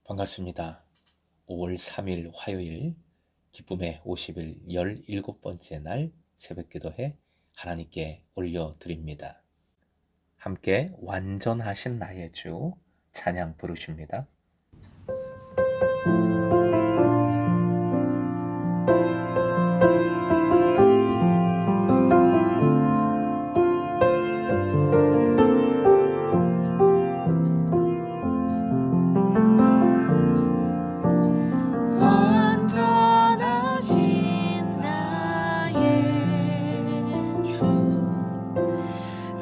반갑습니다. 5월 3일 화요일 기쁨의 50일 17번째 날 새벽기도회 하나님께 올려드립니다. 함께 완전하신 나의 주 찬양 부르십니다.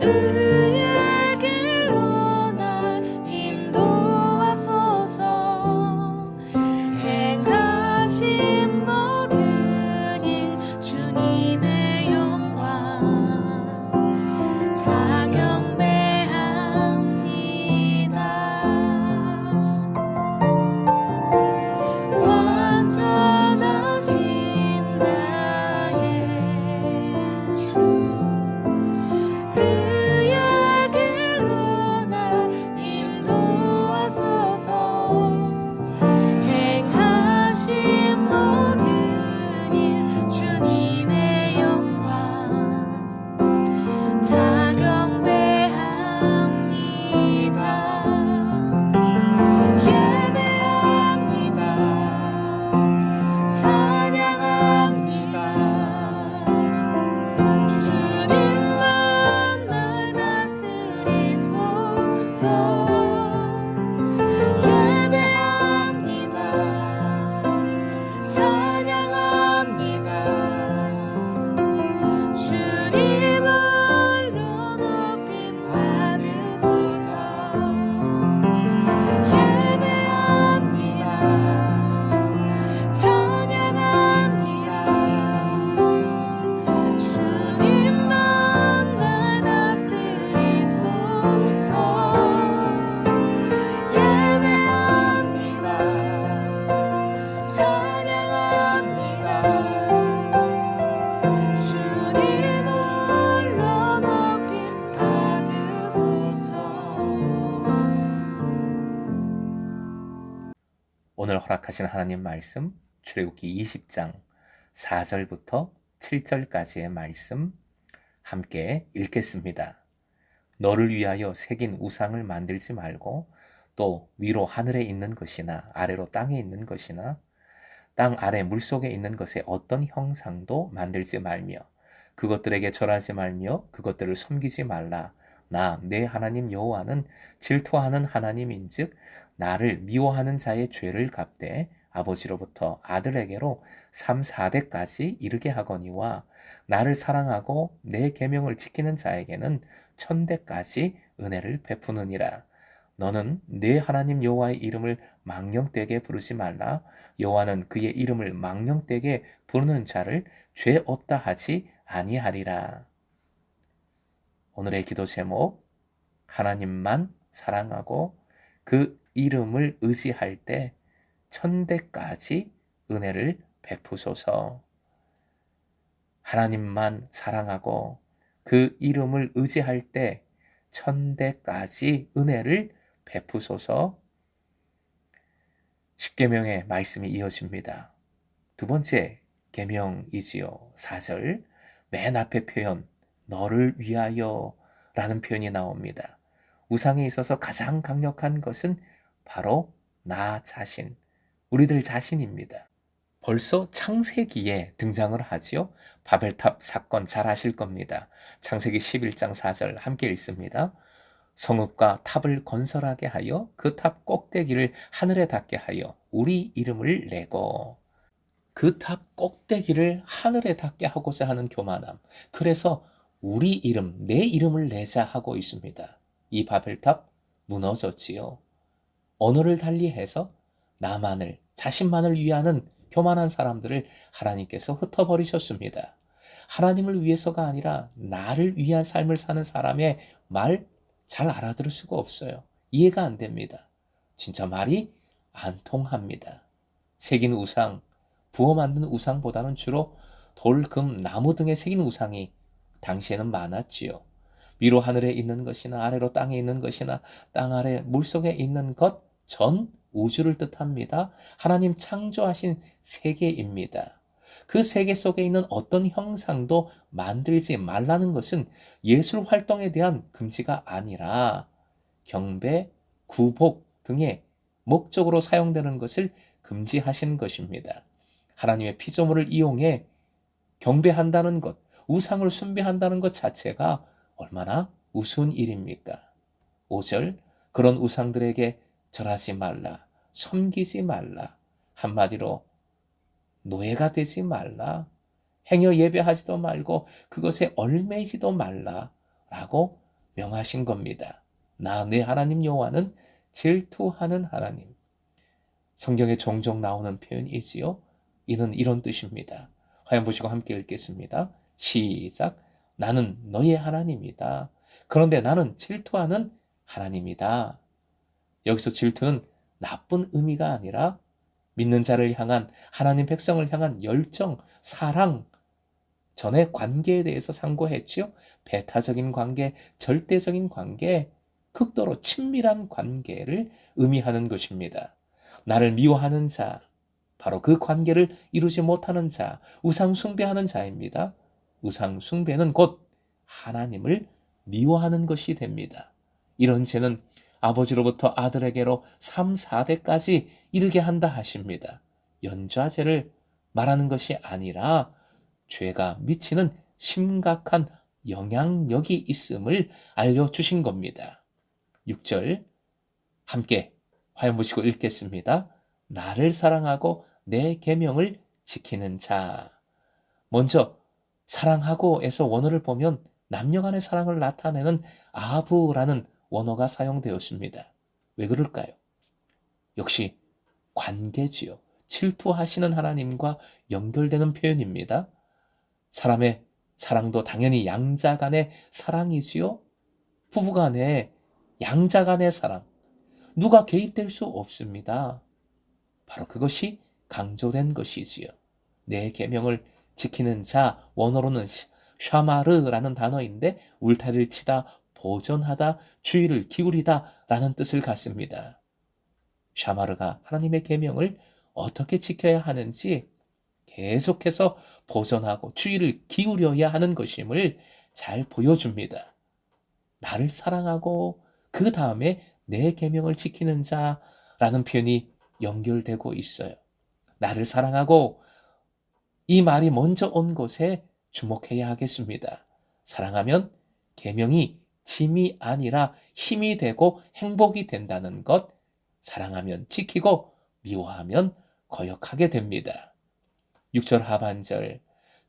의의 길로 날 인도하소서. 행하신 모든 일 주님의 영광 다 경배합니다. 완전하신 나의 주 의의 길로 날 인도하소서. 행하신 모든 일 주님의 영광 다 경배합니다. 예배합니다. 찬양합니다. 주님만 날 다스리소서. 예배합니다. 찬양합니다. 주님을로 높임 받으소서. 예배합니다. 찬양합니다. 주님만 날 다스리소서. 예배합니다. 찬양합니다. 주님을로 높임 받으소서. 오늘 허락하신 하나님 말씀 출애굽기 20장 4절부터 7절까지의 말씀 함께 읽겠습니다. 너를 위하여 새긴 우상을 만들지 말고 또 위로 하늘에 있는 것이나 아래로 땅에 있는 것이나 땅 아래 물속에 있는 것의 어떤 형상도 만들지 말며 그것들에게 절하지 말며 그것들을 섬기지 말라. 나 내 하나님 여호와는 질투하는 하나님인즉 나를 미워하는 자의 죄를 갚되 아버지로부터 아들에게로 3, 4대까지 이르게 하거니와 나를 사랑하고 내 계명을 지키는 자에게는 1000대까지 은혜를 베푸느니라. 너는 내 하나님 여호와의 이름을 망령되게 부르지 말라. 여호와는 그의 이름을 망령되게 부르는 자를 죄 없다 하지 아니하리라. 오늘의 기도 제목, 하나님만 사랑하고 그 이름을 의지할 때 1000대까지 은혜를 베푸소서. 하나님만 사랑하고 그 이름을 의지할 때 1000대까지 은혜를 베푸소서. 십계명의 말씀이 이어집니다. 두 번째 계명이지요. 4절 맨 앞에 표현 너를 위하여 라는 표현이 나옵니다. 우상에 있어서 가장 강력한 것은 바로 나 자신, 우리들 자신입니다. 벌써 창세기에 등장을 하지요. 바벨탑 사건 잘 아실 겁니다. 창세기 11장 4절 함께 읽습니다. 성읍과 탑을 건설하게 하여 그 탑 꼭대기를 하늘에 닿게 하여 우리 이름을 내고, 그 탑 꼭대기를 하늘에 닿게 하고자 하는 교만함. 그래서 우리 이름, 내 이름을 내자 하고 있습니다. 이 바벨탑 무너졌지요. 언어를 달리해서 나만을, 자신만을 위하는 교만한 사람들을 하나님께서 흩어버리셨습니다. 하나님을 위해서가 아니라 나를 위한 삶을 사는 사람의 말 잘 알아들을 수가 없어요. 이해가 안 됩니다. 진짜 말이 안 통합니다. 새긴 우상, 부어 만든 우상보다는 주로 돌, 금, 나무 등에 새긴 우상이 당시에는 많았지요. 위로 하늘에 있는 것이나 아래로 땅에 있는 것이나 땅 아래 물속에 있는 것 전 우주를 뜻합니다. 하나님 창조하신 세계입니다. 그 세계 속에 있는 어떤 형상도 만들지 말라는 것은 예술 활동에 대한 금지가 아니라 경배, 구복 등의 목적으로 사용되는 것을 금지하신 것입니다. 하나님의 피조물을 이용해 경배한다는 것, 우상을 숭배한다는 것 자체가 얼마나 우스운 일입니까? 5절, 그런 우상들에게 절하지 말라, 섬기지 말라, 한마디로 노예가 되지 말라, 행여 예배하지도 말고 그것에 얽매이지도 말라 라고 명하신 겁니다. 나 내 하나님 여호와는 질투하는 하나님. 성경에 종종 나오는 표현이지요. 이는 이런 뜻입니다. 화면 보시고 함께 읽겠습니다. 시작. 나는 너의 하나님이다. 그런데 나는 질투하는 하나님이다. 여기서 질투는 나쁜 의미가 아니라 믿는 자를 향한, 하나님 백성을 향한 열정, 사랑, 전에 관계에 대해서 상고했지요. 배타적인 관계, 절대적인 관계, 극도로 친밀한 관계를 의미하는 것입니다. 나를 미워하는 자, 바로 그 관계를 이루지 못하는 자, 우상 숭배하는 자입니다. 우상 숭배는 곧 하나님을 미워하는 것이 됩니다. 이런 죄는 아버지로부터 아들에게로 3, 4대까지 이르게 한다 하십니다. 연좌죄를 말하는 것이 아니라 죄가 미치는 심각한 영향력이 있음을 알려주신 겁니다. 6절 함께 화면 보시고 읽겠습니다. 나를 사랑하고 내 계명을 지키는 자. 먼저 사랑하고에서 원어를 보면 남녀 간의 사랑을 나타내는 아부라는 원어가 사용되었습니다. 왜 그럴까요? 역시 관계지요. 질투하시는 하나님과 연결되는 표현입니다. 사람의 사랑도 당연히 양자 간의 사랑이지요. 부부 간의 양자 간의 사랑. 누가 개입될 수 없습니다. 바로 그것이 강조된 것이지요. 내 계명을 지키는 자, 원어로는 샤마르라는 단어인데 울타리를 치다, 보존하다, 주의를 기울이다 라는 뜻을 갖습니다. 샤마르가 하나님의 계명을 어떻게 지켜야 하는지 계속해서 보존하고 주의를 기울여야 하는 것임을 잘 보여줍니다. 나를 사랑하고 그 다음에 내 계명을 지키는 자라는 표현이 연결되고 있어요. 나를 사랑하고 이 말이 먼저 온 곳에 주목해야 하겠습니다. 사랑하면 계명이 짐이 아니라 힘이 되고 행복이 된다는 것, 사랑하면 지키고 미워하면 거역하게 됩니다. 6절 하반절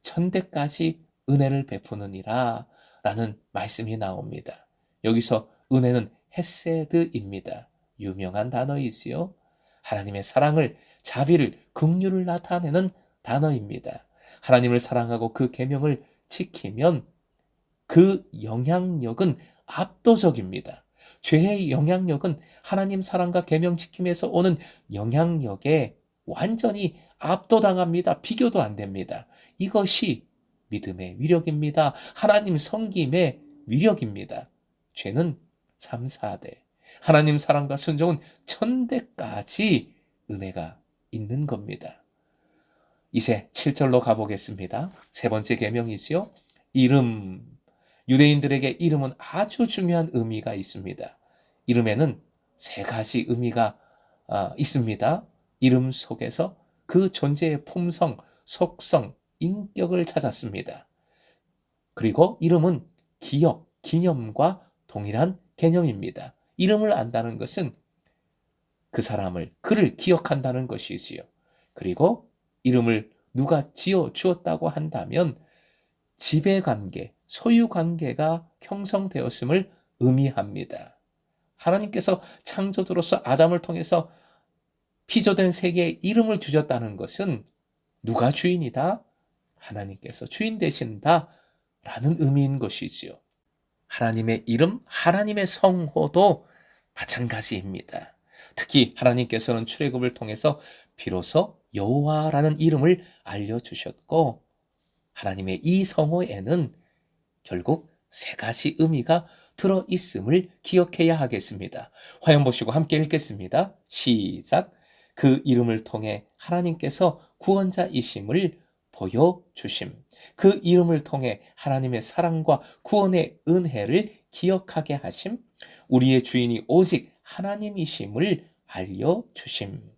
천대까지 은혜를 베푸느니라 라는 말씀이 나옵니다. 여기서 은혜는 헤세드입니다. 유명한 단어이지요. 하나님의 사랑을, 자비를, 긍휼을 나타내는 단어입니다. 하나님을 사랑하고 그 계명을 지키면 그 영향력은 압도적입니다. 죄의 영향력은 하나님 사랑과 계명 지킴에서 오는 영향력에 완전히 압도당합니다. 비교도 안 됩니다. 이것이 믿음의 위력입니다. 하나님 섬김의 위력입니다. 죄는 3, 4대, 하나님 사랑과 순종은 1000대까지 은혜가 있는 겁니다. 이제 7절로 가보겠습니다. 세 번째 계명이지요. 이름. 유대인들에게 이름은 아주 중요한 의미가 있습니다. 이름에는 세 가지 의미가 있습니다. 이름 속에서 그 존재의 품성, 속성, 인격을 찾았습니다. 그리고 이름은 기억, 기념과 동일한 개념입니다. 이름을 안다는 것은 그 사람을, 그를 기억한다는 것이지요. 그리고 이름을 누가 지어 주었다고 한다면 지배관계, 소유관계가 형성되었음을 의미합니다. 하나님께서 창조주로서 아담을 통해서 피조된 세계에 이름을 주셨다는 것은 누가 주인이다? 하나님께서 주인 되신다 라는 의미인 것이지요. 하나님의 이름, 하나님의 성호도 마찬가지입니다. 특히 하나님께서는 출애굽을 통해서 비로소 여호와라는 이름을 알려주셨고, 하나님의 이 성호에는 결국 세 가지 의미가 들어 있음을 기억해야 하겠습니다. 화면 보시고 함께 읽겠습니다. 시작. 그 이름을 통해 하나님께서 구원자이심을 보여주심. 그 이름을 통해 하나님의 사랑과 구원의 은혜를 기억하게 하심. 우리의 주인이 오직 하나님이심을 알려주심.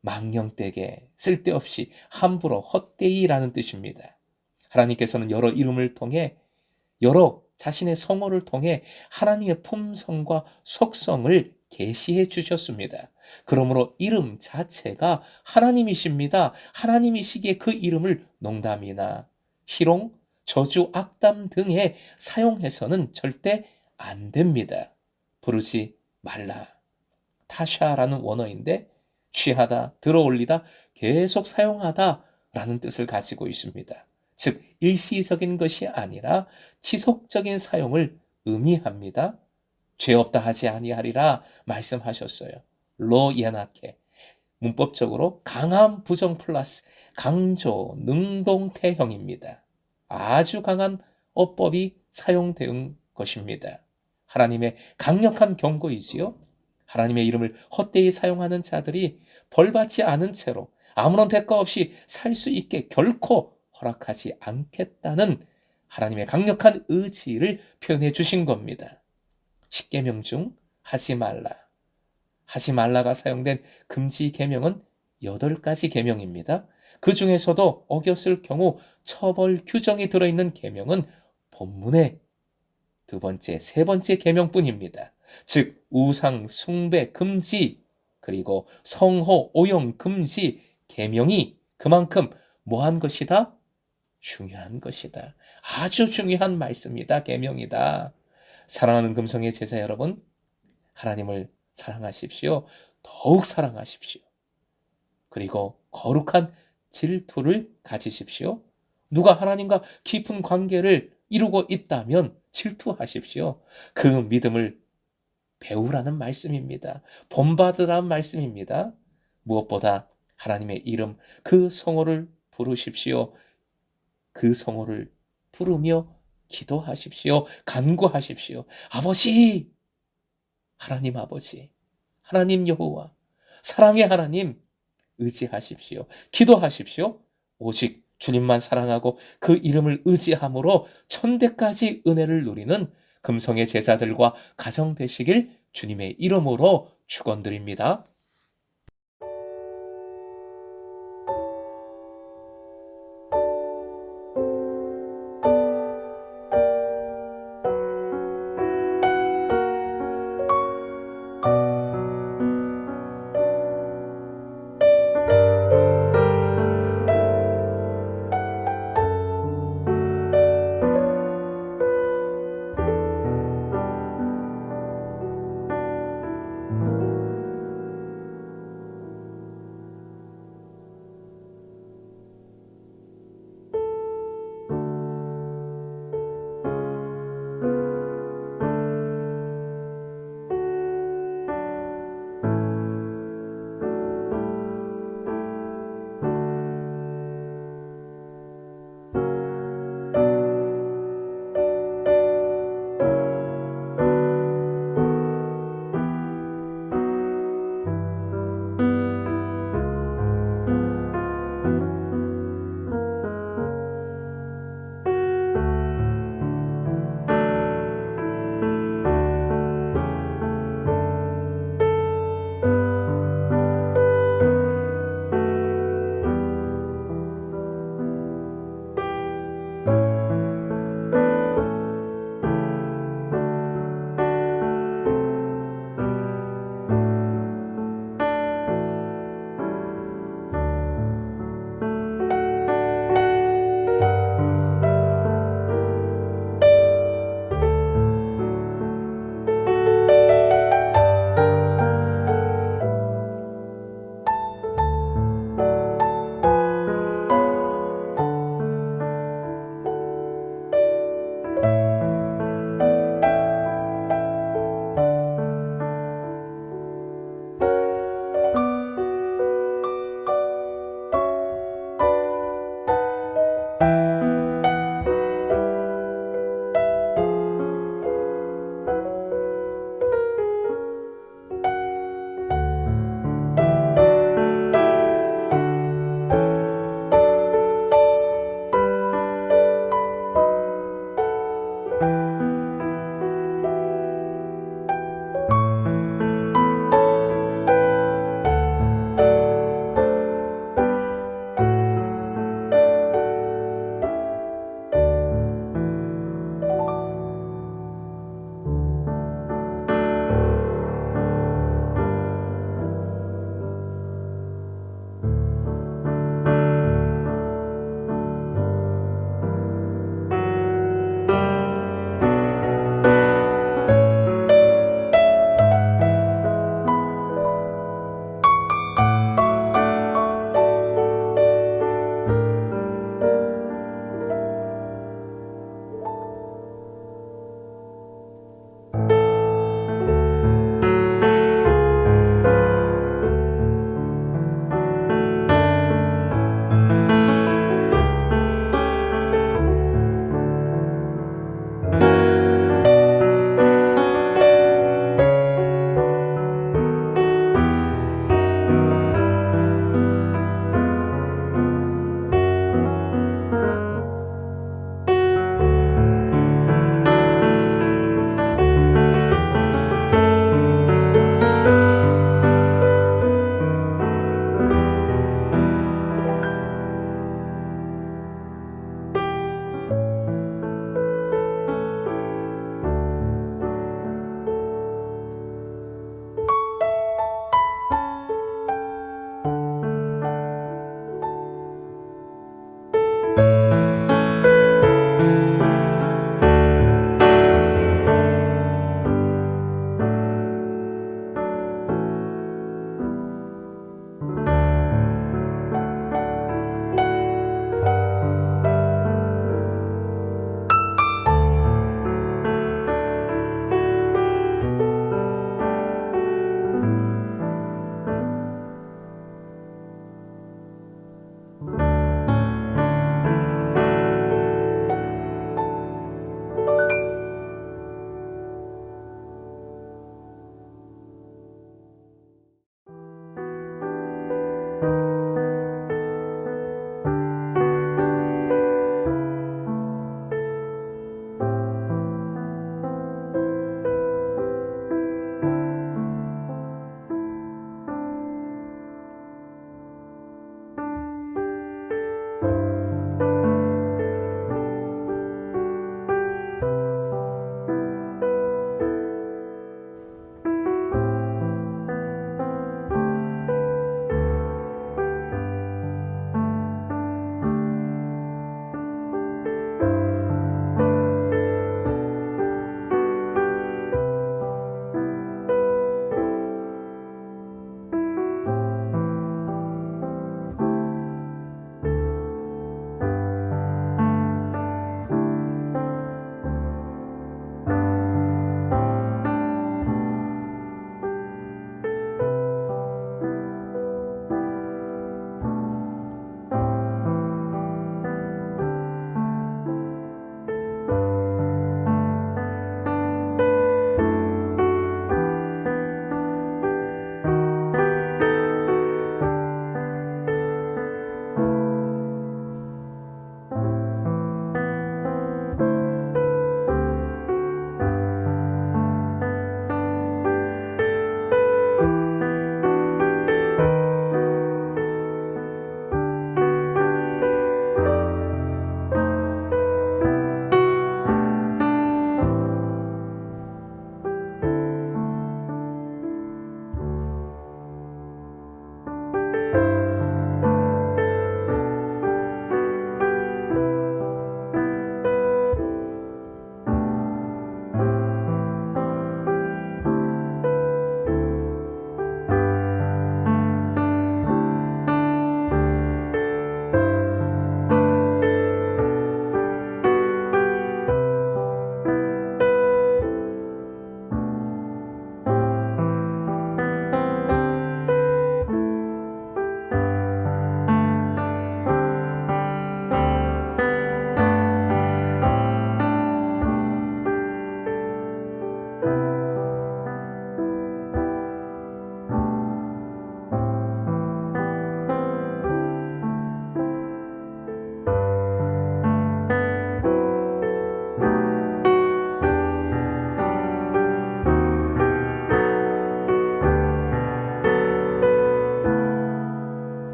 망령되게 쓸데없이 함부로 헛되이라는 뜻입니다. 하나님께서는 여러 이름을 통해 여러 자신의 성호를 통해 하나님의 품성과 속성을 계시해 주셨습니다. 그러므로 이름 자체가 하나님이십니다. 하나님이시기에 그 이름을 농담이나 희롱, 저주, 악담 등에 사용해서는 절대 안 됩니다. 부르지 말라. 타샤라는 원어인데 취하다, 들어올리다, 계속 사용하다 라는 뜻을 가지고 있습니다. 즉 일시적인 것이 아니라 지속적인 사용을 의미합니다. 죄 없다 하지 아니하리라 말씀하셨어요. 로 예나케. 문법적으로 강한 부정 플러스 강조 능동태형입니다. 아주 강한 어법이 사용된 것입니다. 하나님의 강력한 경고이지요. 하나님의 이름을 헛되이 사용하는 자들이 벌받지 않은 채로 아무런 대가 없이 살 수 있게 결코 허락하지 않겠다는 하나님의 강력한 의지를 표현해 주신 겁니다. 십계명 중 하지 말라. 하지 말라가 사용된 금지 계명은 8가지 계명입니다. 그 중에서도 어겼을 경우 처벌 규정이 들어있는 계명은 본문의 2번째, 3번째 계명뿐입니다. 즉 우상 숭배 금지 그리고 성호 오용 금지 계명이 그만큼 뭐한 것이다? 중요한 것이다. 아주 중요한 말씀이다. 계명이다. 사랑하는 금성의 제자 여러분, 하나님을 사랑하십시오. 더욱 사랑하십시오. 그리고 거룩한 질투를 가지십시오. 누가 하나님과 깊은 관계를 이루고 있다면 질투하십시오. 그 믿음을 배우라는 말씀입니다. 본받으라는 말씀입니다. 무엇보다 하나님의 이름, 그 성호를 부르십시오. 그 성호를 부르며 기도하십시오. 간구하십시오. 아버지, 하나님 아버지, 하나님 여호와, 사랑의 하나님, 의지하십시오. 기도하십시오. 오직 주님만 사랑하고 그 이름을 의지함으로 천대까지 은혜를 누리는 금성의 제자들과 가정 되시길 주님의 이름으로 축원드립니다.